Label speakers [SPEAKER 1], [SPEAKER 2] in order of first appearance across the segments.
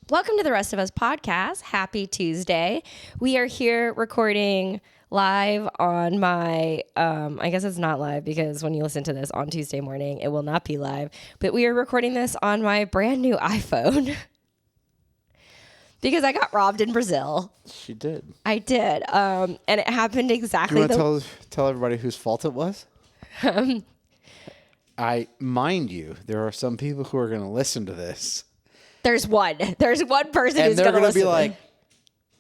[SPEAKER 1] Welcome to the Rest of Us podcast. Happy Tuesday. We are here recording live on my, I guess it's not live because when you listen to this on Tuesday morning, it will not be live. But we are recording this on my brand new iPhone because I got robbed in Brazil.
[SPEAKER 2] She did.
[SPEAKER 1] I did. And it happened exactly.
[SPEAKER 2] Do you want to tell everybody whose fault it was? Mind you, there are some people who are going to listen to this.
[SPEAKER 1] There's one person
[SPEAKER 2] and
[SPEAKER 1] who's going to listen.
[SPEAKER 2] And they're going to be like,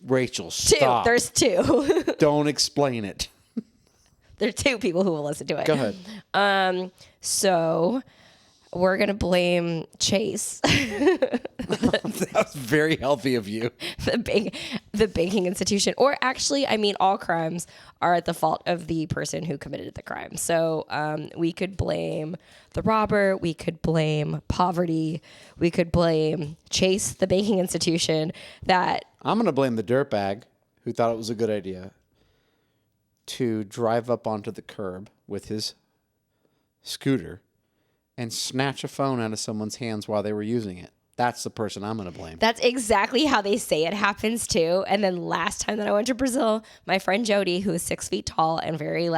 [SPEAKER 2] Rachel, stop.
[SPEAKER 1] There's two.
[SPEAKER 2] Don't explain it.
[SPEAKER 1] There are two people who will listen to it.
[SPEAKER 2] Go ahead.
[SPEAKER 1] So we're going to blame Chase.
[SPEAKER 2] That was very healthy of you.
[SPEAKER 1] The banking institution. Or actually, I mean, all crimes are at the fault of the person who committed the crime. So we could blame the robber. We could blame poverty. We could blame Chase, the banking institution.
[SPEAKER 2] I'm going to blame the dirtbag who thought it was a good idea to drive up onto the curb with his scooter and snatch a phone out of someone's hands while they were using it. That's the person I'm going to blame.
[SPEAKER 1] That's exactly how they say it happens too. And then last time that I went to Brazil, my friend Jody, who is 6 feet tall and very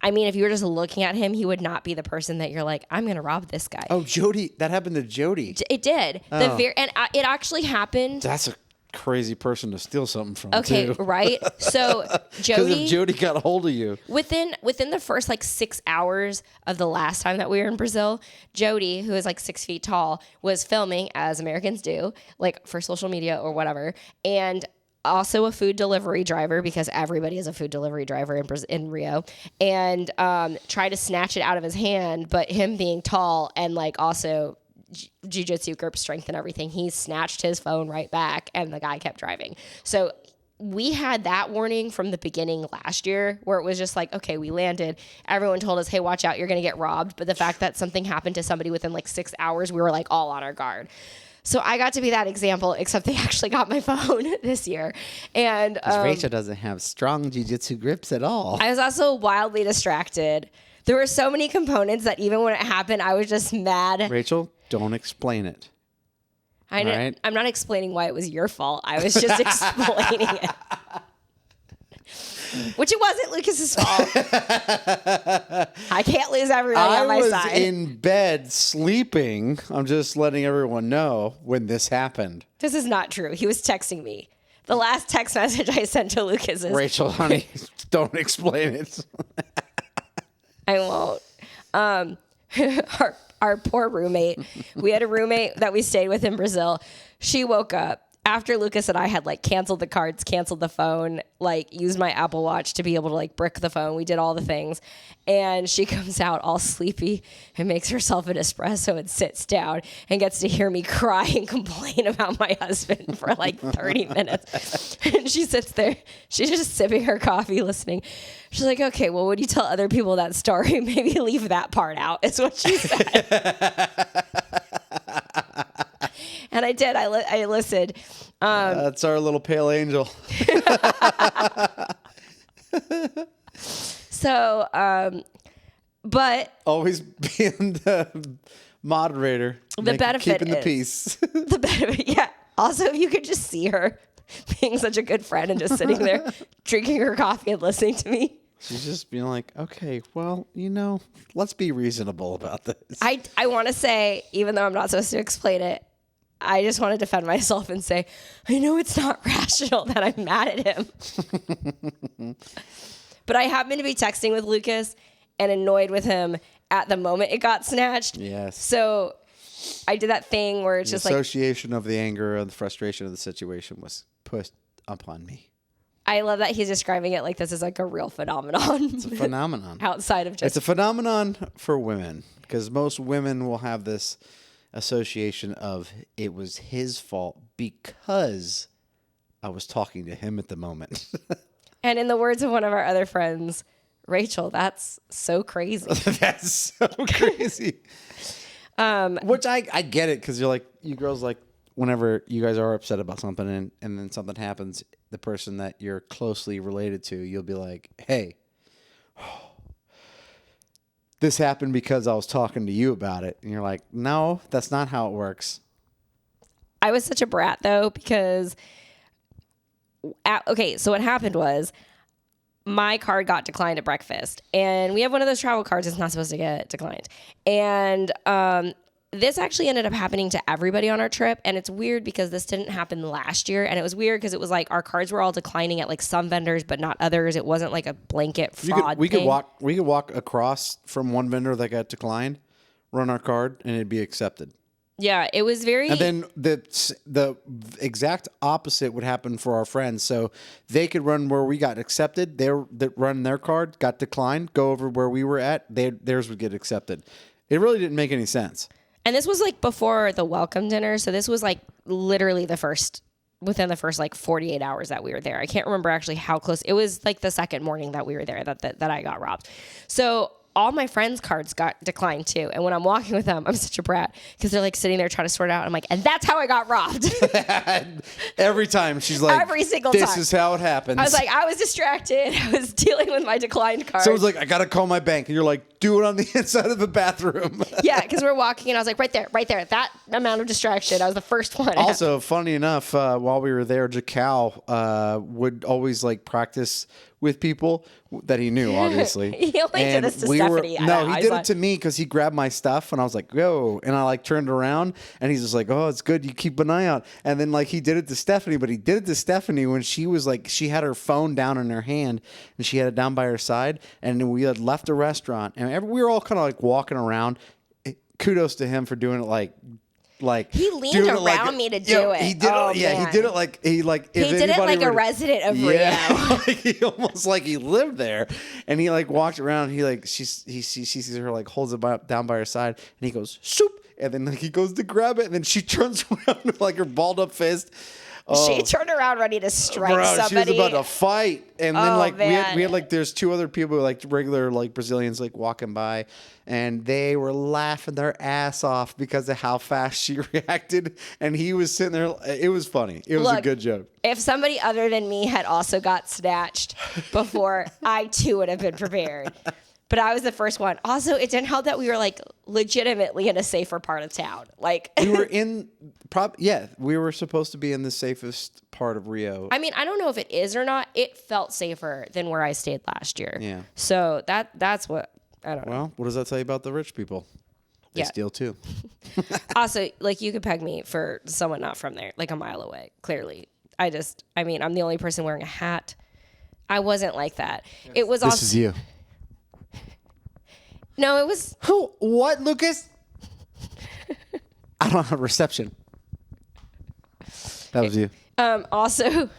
[SPEAKER 1] if you were just looking at him, he would not be the person that you're like, I'm going to rob this guy.
[SPEAKER 2] Oh, Jody. That happened to Jody.
[SPEAKER 1] It did.
[SPEAKER 2] Oh.
[SPEAKER 1] It actually happened.
[SPEAKER 2] That's a crazy person to steal something from.
[SPEAKER 1] Okay,
[SPEAKER 2] too.
[SPEAKER 1] right? So Jody,
[SPEAKER 2] because if Jody got a hold of you
[SPEAKER 1] within the first 6 hours of the last time that we were in Brazil, Jody, who is 6 feet tall, was filming, as Americans do, for social media or whatever, and also a food delivery driver, because everybody is a food delivery driver in Rio, and tried to snatch it out of his hand, but him being tall and also jiu-jitsu grip strength and everything, he snatched his phone right back and the guy kept driving. So we had that warning from the beginning last year where it was just okay, we landed, everyone told us, hey, watch out, you're going to get robbed. But the fact that something happened to somebody within 6 hours, we were all on our guard. So I got to be that example, except they actually got my phone this year. And
[SPEAKER 2] Rachel doesn't have strong jiu-jitsu grips at all.
[SPEAKER 1] I was also wildly distracted. There were so many components that even when it happened, I was just mad.
[SPEAKER 2] Rachel, don't explain it.
[SPEAKER 1] Right? I'm not explaining why it was your fault. I was just explaining it. Which it wasn't Lucas's fault. I can't lose everybody on my side.
[SPEAKER 2] I was in bed sleeping. I'm just letting everyone know when this happened.
[SPEAKER 1] This is not true. He was texting me. The last text message I sent to Lucas is,
[SPEAKER 2] Rachel, honey, don't explain it.
[SPEAKER 1] I won't. Our poor roommate. We had a roommate that we stayed with in Brazil. She woke up after Lucas and I had canceled the cards, canceled the phone, used my Apple Watch to be able to brick the phone. We did all the things. And she comes out all sleepy and makes herself an espresso and sits down and gets to hear me cry and complain about my husband for 30 minutes. And she sits there. She's just sipping her coffee, listening. She's like, okay, well, would you tell other people that story? Maybe leave that part out, is what she said. And I did. I listened.
[SPEAKER 2] That's our little pale angel.
[SPEAKER 1] So, but
[SPEAKER 2] always being the moderator,
[SPEAKER 1] the benefit
[SPEAKER 2] keeping the peace.
[SPEAKER 1] The benefit, yeah. Also, if you could just see her being such a good friend and just sitting there drinking her coffee and listening to me.
[SPEAKER 2] She's just being like, okay, well, let's be reasonable about this.
[SPEAKER 1] I want to say, even though I'm not supposed to explain it, I just want to defend myself and say, I know it's not rational that I'm mad at him. But I happened to be texting with Lucas and annoyed with him at the moment it got snatched.
[SPEAKER 2] Yes.
[SPEAKER 1] So I did that thing where it's
[SPEAKER 2] the
[SPEAKER 1] just
[SPEAKER 2] association of the anger and the frustration of the situation was pushed upon me.
[SPEAKER 1] I love that he's describing it like this is a real phenomenon.
[SPEAKER 2] It's a phenomenon.
[SPEAKER 1] Outside of just...
[SPEAKER 2] It's a phenomenon for women because most women will have this association of it was his fault because I was talking to him at the moment.
[SPEAKER 1] And in the words of one of our other friends, Rachel, that's so crazy.
[SPEAKER 2] That's so crazy. Which I get it because you girls whenever you guys are upset about something and then something happens, the person that you're closely related to, you'll be like, hey, this happened because I was talking to you about it. And you're like, no, that's not how it works.
[SPEAKER 1] I was such a brat though, because so what happened was my card got declined at breakfast, and we have one of those travel cards that's not supposed to get declined. And this actually ended up happening to everybody on our trip, and it's weird because this didn't happen last year, and it was weird because it was like our cards were all declining at like some vendors but not others. It wasn't like a blanket fraud
[SPEAKER 2] we
[SPEAKER 1] thing.
[SPEAKER 2] could walk across from one vendor that got declined, run our card, and it'd be accepted.
[SPEAKER 1] Yeah, it was very...
[SPEAKER 2] And then the exact opposite would happen for our friends. So they could run where we got accepted. They run their card, got declined, go over where we were at. Theirs would get accepted. It really didn't make any sense.
[SPEAKER 1] And this was like before the welcome dinner. So this was like literally within the first like 48 hours that we were there. I can't remember actually how close. It was like the second morning that we were there that I got robbed. So all my friends' cards got declined too. And when I'm walking with them, I'm such a brat because they're like sitting there trying to sort it out. I'm like, and that's how I got robbed.
[SPEAKER 2] Every time she's like,
[SPEAKER 1] every single
[SPEAKER 2] this
[SPEAKER 1] time.
[SPEAKER 2] is how it happens.
[SPEAKER 1] I was like, I was distracted. I was dealing with my declined card.
[SPEAKER 2] Someone's like, I got to call my bank. And you're like, do it on the inside of the bathroom.
[SPEAKER 1] Yeah, because we're walking and I was like, right there. That amount of distraction. I was the first one.
[SPEAKER 2] Also, funny enough, while we were there, Jacal would always like practice with people that he knew, obviously.
[SPEAKER 1] He only did this to Stephanie.
[SPEAKER 2] He did it to me because he grabbed my stuff and I was like, go. And I like turned around and he's just like, oh, it's good. You keep an eye out. And then like he did it to Stephanie, but he did it to Stephanie when she was like, she had her phone down in her hand and she had it down by her side. And then we had left a restaurant and we were all kind of like walking around. Kudos to him for doing it like
[SPEAKER 1] he leaned around me to do it.
[SPEAKER 2] He did it. Yeah, man. He did it like he
[SPEAKER 1] did it like a resident of Rio.
[SPEAKER 2] Like he almost like he lived there, and he like walked around. He like she sees her like holds it down by her side, and he goes shoop, and then like he goes to grab it, and then she turns around with like her balled up fist.
[SPEAKER 1] She turned around ready to strike somebody.
[SPEAKER 2] She was about to fight. And then like
[SPEAKER 1] man.
[SPEAKER 2] we had like there's two other people like regular like Brazilians like walking by and they were laughing their ass off because of how fast she reacted. And he was sitting there. It was funny. It was a good joke.
[SPEAKER 1] If somebody other than me had also got snatched before, I too would have been prepared. But I was the first one. Also, it didn't help that we were like legitimately in a safer part of town. Like
[SPEAKER 2] we were we were supposed to be in the safest part of Rio.
[SPEAKER 1] I mean, I don't know if it is or not. It felt safer than where I stayed last year.
[SPEAKER 2] Yeah.
[SPEAKER 1] So that's what I don't know.
[SPEAKER 2] Well, what does that tell you about the rich people? They steal too.
[SPEAKER 1] Also, like you could peg me for someone not from there, like a mile away. Clearly, I'm the only person wearing a hat. I wasn't like that. It was
[SPEAKER 2] This is you.
[SPEAKER 1] No, it was...
[SPEAKER 2] Who? What, Lucas? I don't have reception. That was you.
[SPEAKER 1] Also...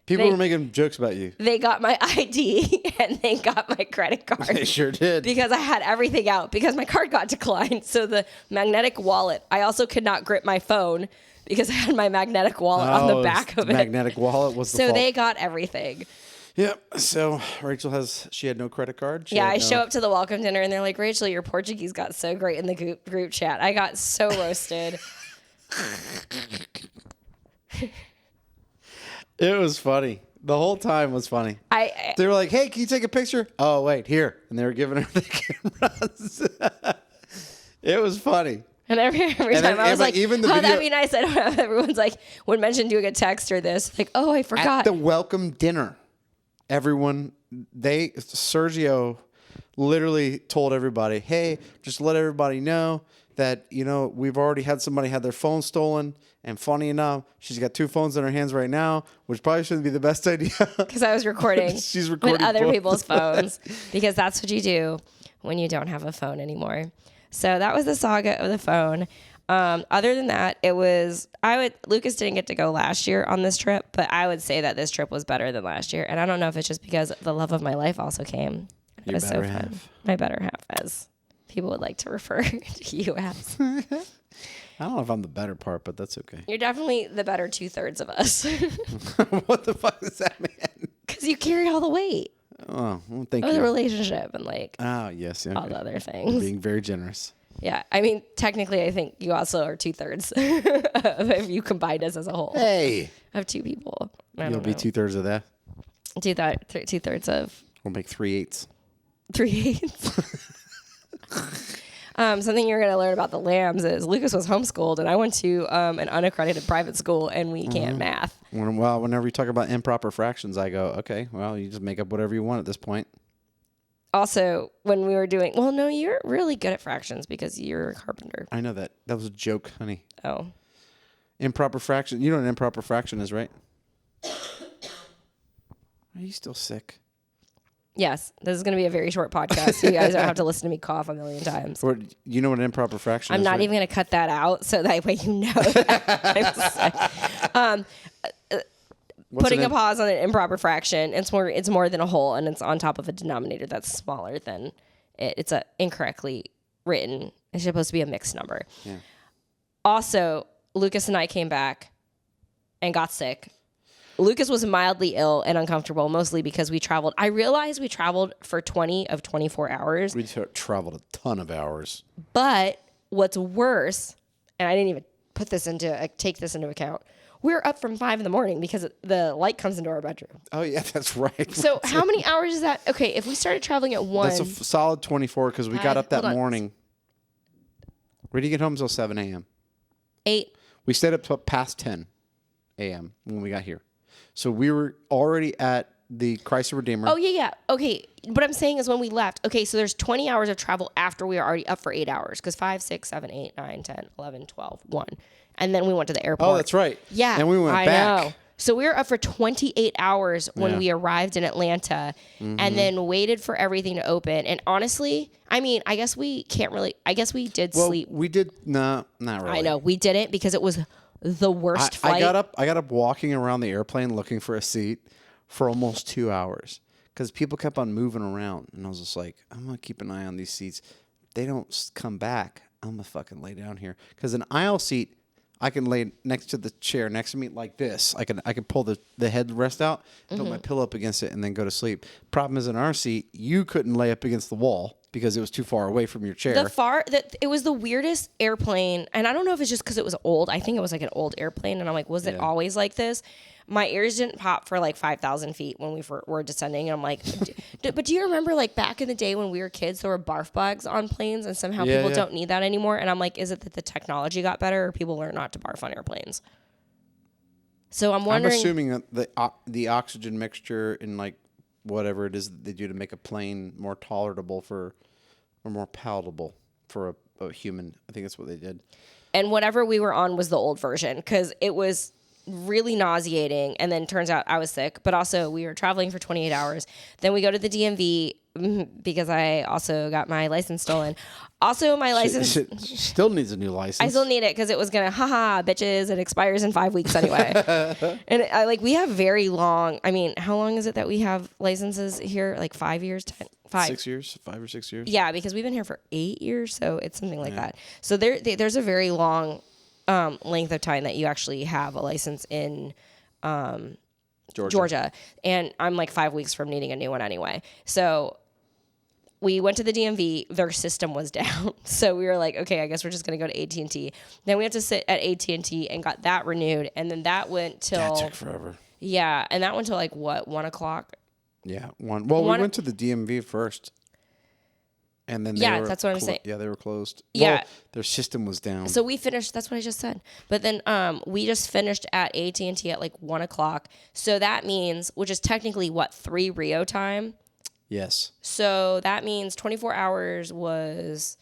[SPEAKER 2] People were making jokes about you.
[SPEAKER 1] They got my ID and they got my credit card.
[SPEAKER 2] They sure did.
[SPEAKER 1] Because I had everything out. Because my card got declined. So the magnetic wallet... I also could not grip my phone because I had my magnetic wallet on the back of it.
[SPEAKER 2] Magnetic wallet was the
[SPEAKER 1] fault. So
[SPEAKER 2] they
[SPEAKER 1] got everything.
[SPEAKER 2] Yep. So Rachel she had no credit card.
[SPEAKER 1] I show up to the welcome dinner and they're like, Rachel, your Portuguese got so great in the group chat. I got so roasted.
[SPEAKER 2] It was funny. The whole time was funny. They were like, hey, can you take a picture? Oh, wait, here. And they were giving her the cameras. It was funny.
[SPEAKER 1] And every time I was like, that'd be nice. I don't know. Everyone's like, would mention doing a text or this. Like, oh, I forgot.
[SPEAKER 2] At the welcome dinner. Sergio literally told everybody, hey, just let everybody know that, we've already had somebody had their phone stolen. And funny enough, she's got two phones in her hands right now, which probably shouldn't be the best idea.
[SPEAKER 1] Because I was recording.
[SPEAKER 2] She's recording
[SPEAKER 1] with other people's phones. Because that's what you do when you don't have a phone anymore. So that was the saga of the phone. Other than that, Lucas didn't get to go last year on this trip, but I would say that this trip was better than last year. And I don't know if it's just because the love of my life also came. It was so fun. My better half, as people would like to refer to you as.
[SPEAKER 2] I don't know if I'm the better part, but that's okay.
[SPEAKER 1] You're definitely the better 2/3 of us.
[SPEAKER 2] What the fuck does that mean?
[SPEAKER 1] Because you carry all the weight.
[SPEAKER 2] Oh, well, thank you.
[SPEAKER 1] The relationship and
[SPEAKER 2] yes, okay.
[SPEAKER 1] all the other things.
[SPEAKER 2] Being very generous.
[SPEAKER 1] Yeah, I mean, technically, I think you also are 2/3 if you combined us as a whole.
[SPEAKER 2] Hey,
[SPEAKER 1] of two people.
[SPEAKER 2] You'll be 2/3 of that.
[SPEAKER 1] 2/3 of.
[SPEAKER 2] We'll make 3/8.
[SPEAKER 1] 3/8. Something you're going to learn about the Lambs is Lucas was homeschooled, and I went to an unaccredited private school, and we can't math.
[SPEAKER 2] Well, whenever you talk about improper fractions, I go, okay, well, you just make up whatever you want at this point.
[SPEAKER 1] Also, when we were doing, well, no, you're really good at fractions because you're a carpenter.
[SPEAKER 2] I know that. That was a joke, honey.
[SPEAKER 1] Oh.
[SPEAKER 2] Improper fraction. You know what an improper fraction is, right? Are you still sick?
[SPEAKER 1] Yes, this is going to be a very short podcast, so you guys don't have to listen to me cough a million times.
[SPEAKER 2] Or you know what an improper fraction is?
[SPEAKER 1] I'm not
[SPEAKER 2] right?
[SPEAKER 1] even going to cut that out, so that way you know that I'm sick. Putting a pause on an improper fraction, it's more than a whole, and it's on top of a denominator that's smaller than it. It's a incorrectly written. It's supposed to be a mixed number.
[SPEAKER 2] Yeah.
[SPEAKER 1] Also, Lucas and I came back and got sick. Lucas was mildly ill and uncomfortable, mostly because we traveled. I realized we traveled for 20 of 24 hours.
[SPEAKER 2] We traveled a ton of hours.
[SPEAKER 1] But what's worse, and I didn't even take this into account, we were up from 5 a.m. because the light comes into our bedroom.
[SPEAKER 2] Oh, yeah, that's right.
[SPEAKER 1] So how many hours is that? Okay, if we started traveling at 1.
[SPEAKER 2] That's a solid 24 because we got up that morning. We didn't get home until 7 a.m.
[SPEAKER 1] 8.
[SPEAKER 2] We stayed up till past 10 a.m. when we got here. So we were already at the Christ the Redeemer.
[SPEAKER 1] Oh, yeah. Okay, what I'm saying is when we left, okay, so there's 20 hours of travel after we were already up for 8 hours because 5, 6, 7, 8, 9, 10, 11, 12, 1. And then we went to the airport.
[SPEAKER 2] Oh, that's right.
[SPEAKER 1] Yeah.
[SPEAKER 2] And we went back.
[SPEAKER 1] I know. So we were up for 28 hours when we arrived in Atlanta and then waited for everything to open. And honestly, I mean, I guess we did sleep.
[SPEAKER 2] We did, no, not really.
[SPEAKER 1] I know. We didn't because it was the worst flight.
[SPEAKER 2] I got up walking around the airplane looking for a seat for almost 2 hours because people kept on moving around. And I was just like, I'm going to keep an eye on these seats. If they don't come back, I'm going to fucking lay down here. Because an aisle seat, I can lay next to the chair next to me like this. I can pull the headrest out, put my pillow up against it, and then go to sleep. Problem is, in our seat, you couldn't lay up against the wall because it was too far away from your chair.
[SPEAKER 1] It was the weirdest airplane, and I don't know if it's just because it was old. I think it was like an old airplane, and I'm like, was it always like this? My ears didn't pop for like 5,000 feet when we were descending, and I'm like, but do you remember like back in the day when we were kids, there were barf bags on planes, and somehow people don't need that anymore? And I'm like, is it that the technology got better, or people learned not to barf on airplanes? So I'm wondering.
[SPEAKER 2] I'm assuming that the oxygen mixture in like whatever it is that they do to make a plane more tolerable or more palatable for a human. I think that's what they did.
[SPEAKER 1] And whatever we were on was the old version because it was really nauseating, and then turns out I was sick, but also we were traveling for 28 hours. Then we go to the DMV because I also got my license stolen. Also, my license
[SPEAKER 2] still needs a new license.
[SPEAKER 1] I still need it because it was gonna, bitches, it expires in 5 weeks anyway. And we have very long. I mean, how long is it that we have licenses here? Like 5 years, 10, 5,
[SPEAKER 2] 6 years, 5 or 6 years.
[SPEAKER 1] Yeah, because we've been here for 8 years, so it's something like that. So there's a very long length of time that you actually have a license in Georgia. And I'm like 5 weeks from needing a new one anyway. So we went to the DMV. Their system was down. So we were like, okay, I guess we're just going to go to AT&T. Then we had to sit at AT&T and got that renewed. And then that went till...
[SPEAKER 2] That took forever.
[SPEAKER 1] Yeah. And that went till like, what, 1 o'clock?
[SPEAKER 2] Yeah. Well, we went to the DMV first. And then
[SPEAKER 1] that's what I'm saying.
[SPEAKER 2] Yeah, they were closed.
[SPEAKER 1] Yeah.
[SPEAKER 2] Well, their system was down.
[SPEAKER 1] So we finished. That's what I just said. But then we just finished at AT&T at like 1 o'clock. So that means, which is technically what, 3 Rio time?
[SPEAKER 2] Yes.
[SPEAKER 1] So that means 24 hours was,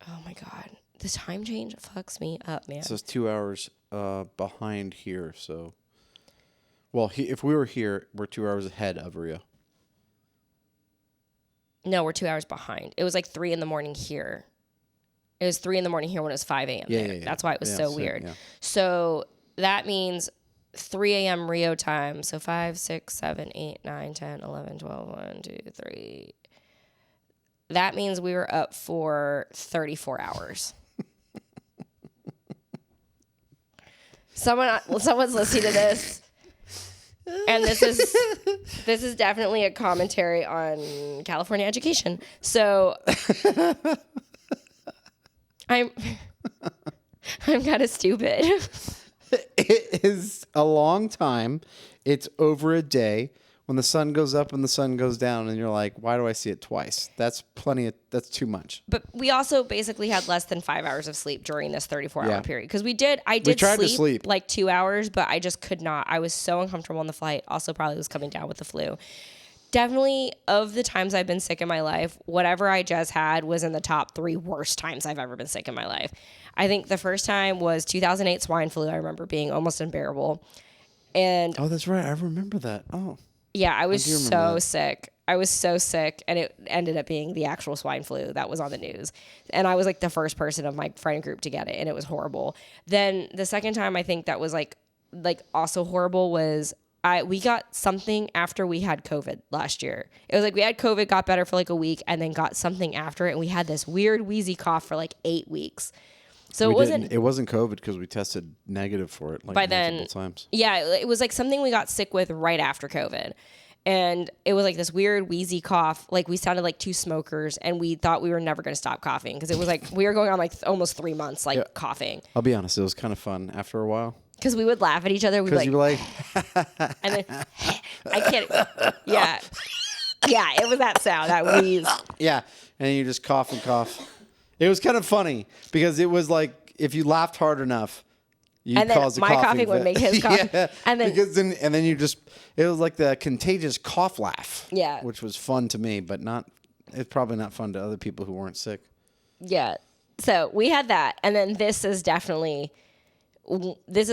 [SPEAKER 1] oh my God. The time change fucks me up, man.
[SPEAKER 2] So it's 2 hours behind here. So, well, if we were here, we're 2 hours ahead of Rio.
[SPEAKER 1] No, we're 2 hours behind. It was like 3 a.m. here. It was 3 a.m. here when it was 5 a.m. there. Yeah. That's why it was so weird. Yeah. So that means 3 a.m. Rio time. So 5, 6, 7, 8, 9, 10, 11, 12, 1, 2, 3. That means we were up for 34 hours. Someone's listening to this. And this is definitely a commentary on California education. So I'm kind of stupid.
[SPEAKER 2] It is a long time. It's over a day. when the sun goes up and the sun goes down, and you're like, why do I see it twice? That's that's too much.
[SPEAKER 1] But we also basically had less than 5 hours of sleep during this 34-hour period. Because I did
[SPEAKER 2] tried to sleep
[SPEAKER 1] like 2 hours, but I just could not. I was so uncomfortable on the flight. Also probably was coming down with the flu. Definitely, of the times I've been sick in my life, whatever I just had was in the top 3 worst times I've ever been sick in my life. I think the first time was 2008 swine flu. I remember being almost unbearable. And
[SPEAKER 2] oh, that's right. I remember that. Oh.
[SPEAKER 1] Yeah, I was so sick. I was so sick, and it ended up being the actual swine flu that was on the news. And I was like the first person of my friend group to get it, and it was horrible. Then the second time I think that was like also horrible was we got something after we had COVID last year. It was like we had COVID, got better for like a week, and then got something after it, and we had this weird wheezy cough for like 8 weeks. So
[SPEAKER 2] it wasn't COVID because we tested negative for it like multiple times.
[SPEAKER 1] Yeah, it was like something we got sick with right after COVID. And it was like this weird wheezy cough. Like we sounded like 2 smokers, and we thought we were never going to stop coughing because it was like we were going on like almost 3 months coughing.
[SPEAKER 2] I'll be honest, it was kind of fun after a while.
[SPEAKER 1] Because we would laugh at each other. We'd
[SPEAKER 2] be like,
[SPEAKER 1] and then I can't. Yeah. Yeah, it was that sound, that wheeze.
[SPEAKER 2] Yeah, and you just cough and cough. It was kind of funny because it was like if you laughed hard enough, you caused a coughing.
[SPEAKER 1] My coughing would make his cough.
[SPEAKER 2] Yeah,
[SPEAKER 1] and
[SPEAKER 2] then you just it was like the contagious cough laugh.
[SPEAKER 1] Yeah,
[SPEAKER 2] which was fun to me, but it's probably not fun to other people who weren't sick.
[SPEAKER 1] Yeah, so we had that, and then this is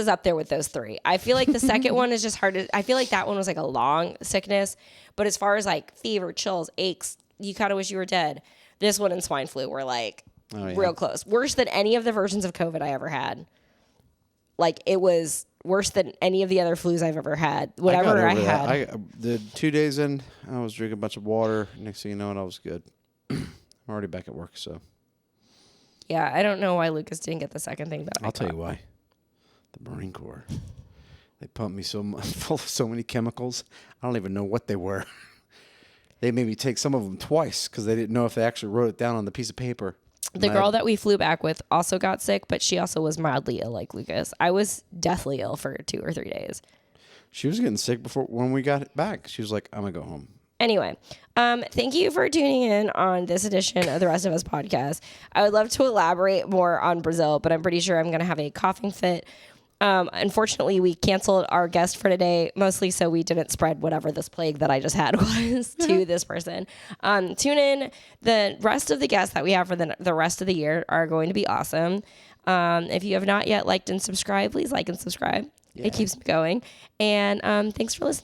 [SPEAKER 1] up there with those 3. I feel like the second one is just hard to. I feel like that one was like a long sickness, but as far as like fever, chills, aches, you kind of wish you were dead. This one and swine flu were like real close. Worse than any of the versions of COVID I ever had. Like it was worse than any of the other flus I've ever had. Whatever I had.
[SPEAKER 2] The 2 days in, I was drinking a bunch of water. Next thing you know, I was good. I'm already back at work, so.
[SPEAKER 1] Yeah, I don't know why Lucas didn't get the second thing, but
[SPEAKER 2] I'll tell you why. The Marine Corps. They pumped me full of so many chemicals. I don't even know what they were. They made me take some of them twice because they didn't know if they actually wrote it down on the piece of paper.
[SPEAKER 1] The girl that we flew back with also got sick, but she also was mildly ill like Lucas. I was deathly ill for 2 or 3 days.
[SPEAKER 2] She was getting sick when we got back. She was like, I'm going to go home.
[SPEAKER 1] Anyway, thank you for tuning in on this edition of the Rest of Us podcast. I would love to elaborate more on Brazil, but I'm pretty sure I'm going to have a coughing fit. Unfortunately, we canceled our guest for today, mostly so we didn't spread whatever this plague that I just had was to this person. Tune in. The rest of the guests that we have for the rest of the year are going to be awesome. If you have not yet liked and subscribed, please like and subscribe. Yeah. It keeps me going. And thanks for listening.